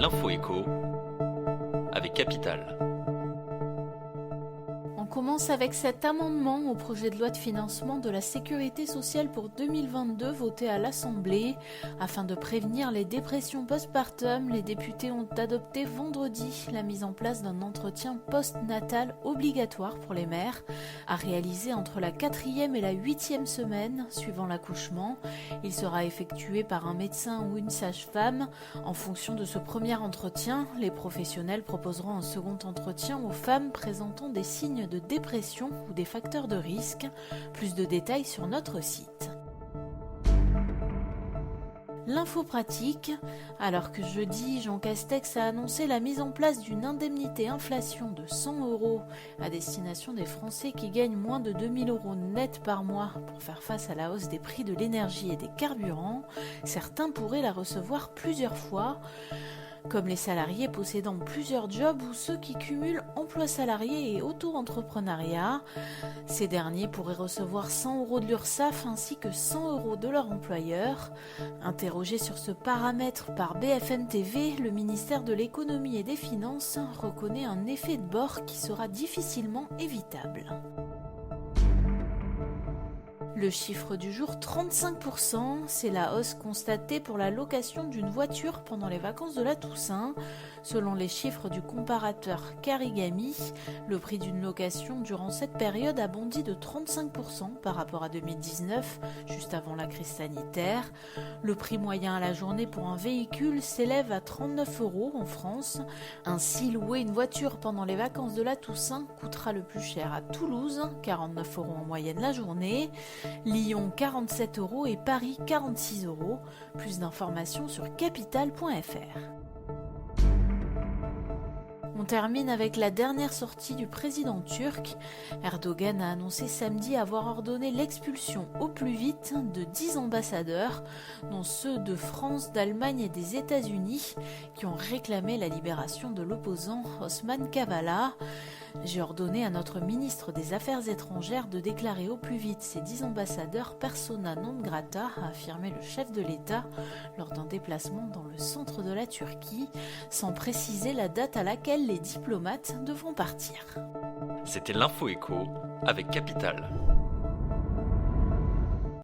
L'info écho avec Capital. On commence avec cet amendement au projet de loi de financement de la sécurité sociale pour 2022 voté à l'Assemblée. Afin de prévenir les dépressions postpartum, les députés ont adopté vendredi la mise en place d'un entretien post-natal obligatoire pour les mères à réaliser entre la 4e et la 8e semaine suivant l'accouchement. Il sera effectué par un médecin ou une sage-femme. En fonction de ce premier entretien, les professionnels proposeront un second entretien aux femmes présentant des signes de dépression ou des facteurs de risque. Plus de détails sur notre site. L'info pratique, alors que jeudi, Jean Castex a annoncé la mise en place d'une indemnité inflation de 100 € à destination des Français qui gagnent moins de 2 000 € net par mois pour faire face à la hausse des prix de l'énergie et des carburants, certains pourraient la recevoir plusieurs fois, comme les salariés possédant plusieurs jobs ou ceux qui cumulent emploi salarié et auto-entrepreneuriat. Ces derniers pourraient recevoir 100 € de l'URSSAF ainsi que 100 € de leur employeur. Interrogé sur ce paramètre par BFM TV, le ministère de l'économie et des finances reconnaît un effet de bord qui sera difficilement évitable. Le chiffre du jour, 35%, c'est la hausse constatée pour la location d'une voiture pendant les vacances de la Toussaint. Selon les chiffres du comparateur Carigami, le prix d'une location durant cette période a bondi de 35% par rapport à 2019, juste avant la crise sanitaire. Le prix moyen à la journée pour un véhicule s'élève à 39 € en France. Ainsi, louer une voiture pendant les vacances de la Toussaint coûtera le plus cher à Toulouse, 49 € en moyenne la journée. Lyon 47 € et Paris 46 €. Plus d'informations sur capital.fr. On termine avec la dernière sortie du président turc. Erdogan a annoncé samedi avoir ordonné l'expulsion au plus vite de 10 ambassadeurs, dont ceux de France, d'Allemagne et des États-Unis, qui ont réclamé la libération de l'opposant Osman Kavala. J'ai ordonné à notre ministre des Affaires étrangères de déclarer au plus vite ces 10 ambassadeurs persona non grata, a affirmé le chef de l'État lors d'un déplacement dans le centre de la Turquie, sans préciser la date à laquelle les diplomates devront partir. C'était l'info écho avec Capital.